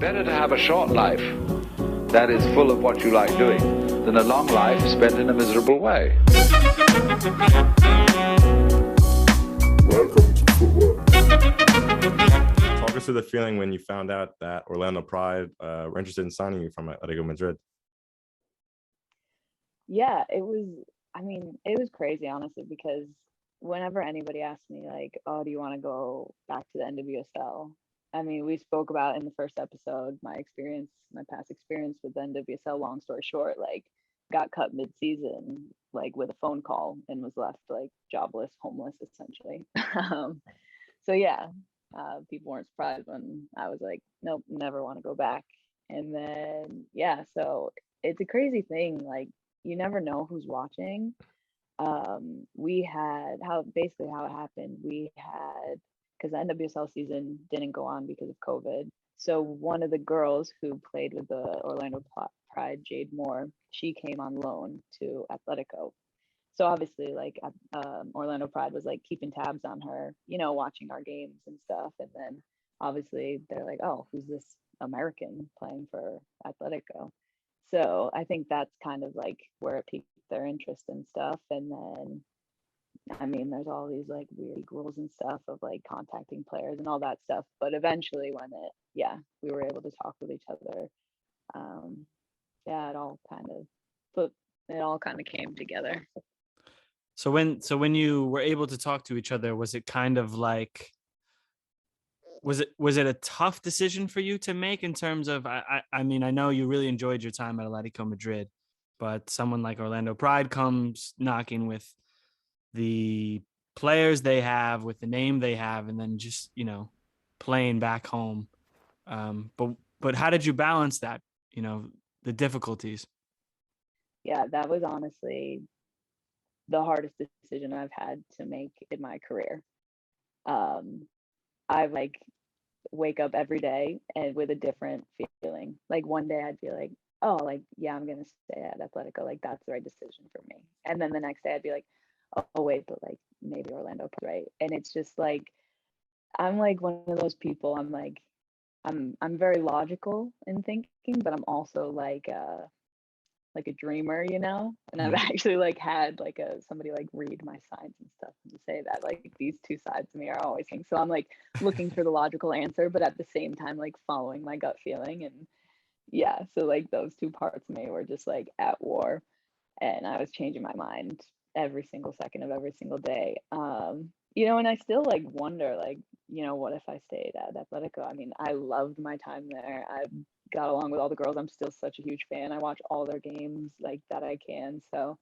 Better to have a short life that is full of what you like doing than a long life spent in a miserable way. Welcome to Footwork. Talk us through the feeling when you found out that Orlando Pride were interested in signing you from Atlético Madrid. Yeah, it was crazy, honestly, because whenever anybody asks me, like, oh, do you want to go back to the NWSL? I mean, we spoke about in the first episode, my past experience with the NWSL, long story short, like, got cut mid-season, like, with a phone call and was left, like, jobless, homeless, essentially. So, yeah, people weren't surprised when I was like, nope, never want to go back. And then, yeah, so it's a crazy thing. Like, you never know who's watching. We had how it happened. We had, because the NWSL season didn't go on because of COVID. So one of the girls who played with the Orlando Pride, Jade Moore, she came on loan to Atlético. So obviously, like, Orlando Pride was like keeping tabs on her, watching our games and stuff. And then obviously they're like, oh, who's this American playing for Atlético? So I think that's kind of like where it piqued their interest and stuff. And then, I mean, there's all these like weird rules and stuff of like contacting players and all that stuff. But eventually we were able to talk with each other. It all kind of came together. So when you were able to talk to each other, was it kind of like, was it a tough decision for you to make in terms of, I mean, I know you really enjoyed your time at Atlético Madrid, but someone like Orlando Pride comes knocking with the players they have, with the name they have, and then just, playing back home. But how did you balance that, the difficulties? Yeah, that was honestly the hardest decision I've had to make in my career. I like wake up every day and with a different feeling. Like one day I'd be like, oh, like, yeah, I'm gonna stay at Atlético, like that's the right decision for me. And then the next day I'd be like, oh wait, but like maybe Orlando, right? And it's just like, I'm like one of those people. I'm like, I'm very logical in thinking, but I'm also like a dreamer, and I've actually like had like somebody like read my signs and stuff and say that like these two sides of me are always things. So I'm like looking for the logical answer, but at the same time like following my gut feeling. And yeah, so like those two parts of me were just like at war, and I was changing my mind every single second of every single day. And I still like wonder, like, what if I stayed at Atlético? I mean, I loved my time there. I got along with all the girls. I'm still such a huge fan. I watch all their games like that I can. So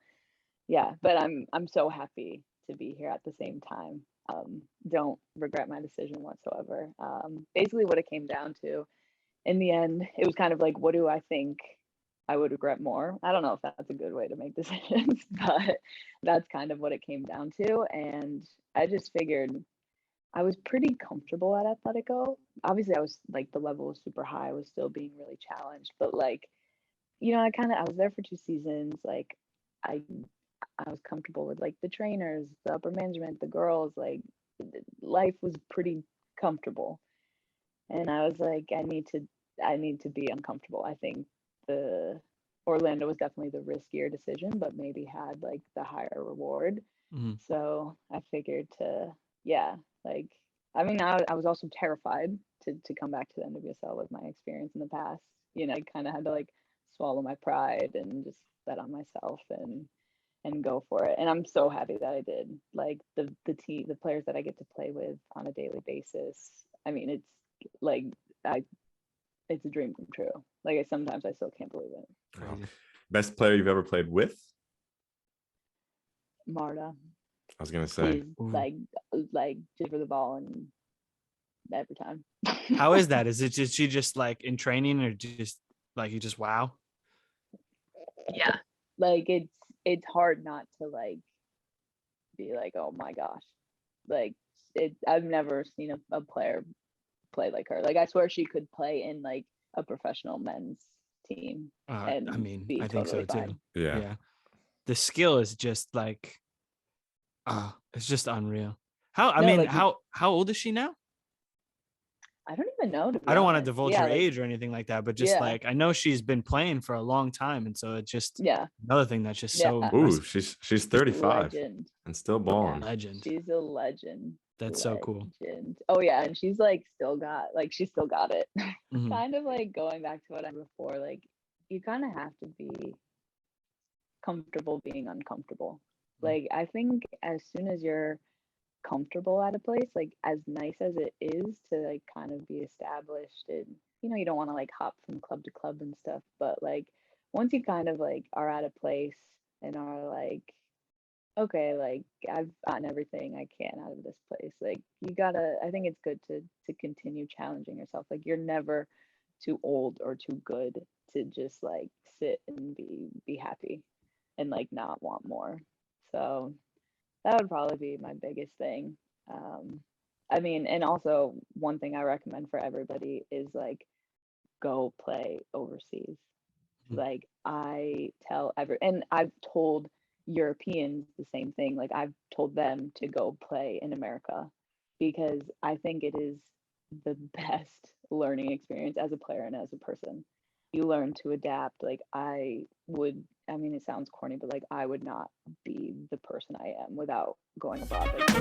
yeah, but I'm so happy to be here at the same time. Don't regret my decision whatsoever. Basically what it came down to in the end, it was kind of like, what do I think I would regret more? I don't know if that's a good way to make decisions, but that's kind of what it came down to. And I just figured I was pretty comfortable at Atlético. Obviously, I was like, the level was super high. I was still being really challenged, but like, I was there for 2 seasons. Like, I was comfortable with like the trainers, the upper management, the girls. Like, life was pretty comfortable. And I was like, I need to be uncomfortable. I think the Orlando was definitely the riskier decision, but maybe had like the higher reward. Mm-hmm. So I figured I was also terrified to come back to the NWSL with my experience in the past. I kind of had to like swallow my pride and just bet on myself and go for it. And I'm so happy that I did. Like the team, the players that I get to play with on a daily basis. I mean, it's like it's a dream come true. Like sometimes I still can't believe it. Crazy. Best player you've ever played with? Marta. I was gonna say, like just for the ball and every time. How is that? Is it just she just like in training, or just like you just wow? Yeah, like it's hard not to like be like, oh my gosh, like I've never seen a player play like her. Like I swear she could play in like a professional men's team. And I mean, be I think totally so fine. too. Yeah. The skill is just like, it's just unreal. How old is she now? I don't even know, to be I don't want to honest. divulge Yeah, her like, age or anything like that, but just yeah, like I know she's been playing for a long time, and so it's just yeah, another thing that's just yeah. so Ooh, impressive. she's 35 Legend. and still Yeah, balling. Legend. she's a legend. That's so cool. Legend. Oh yeah, and she's like she still got it. Mhm. Kind of like going back to what I said before, like you kind of have to be comfortable being uncomfortable. Like I think as soon as you're comfortable at a place, like as nice as it is to like kind of be established, and you don't want to like hop from club to club and stuff, but like once you kind of like are at a place and are like, okay, like I've gotten everything I can out of this place, like you gotta, I think it's good to continue challenging yourself. Like you're never too old or too good to just like sit and be happy and like not want more. So that would probably be my biggest thing. Um, I mean, and also one thing I recommend for everybody is like go play overseas. Mhm. Like and I've told Europeans the same thing. Like I've told them to go play in America because I think it is the best learning experience as a player and as a person. You learn to adapt. Like I mean, it sounds corny, but like I would not be the person I am without going abroad. Like,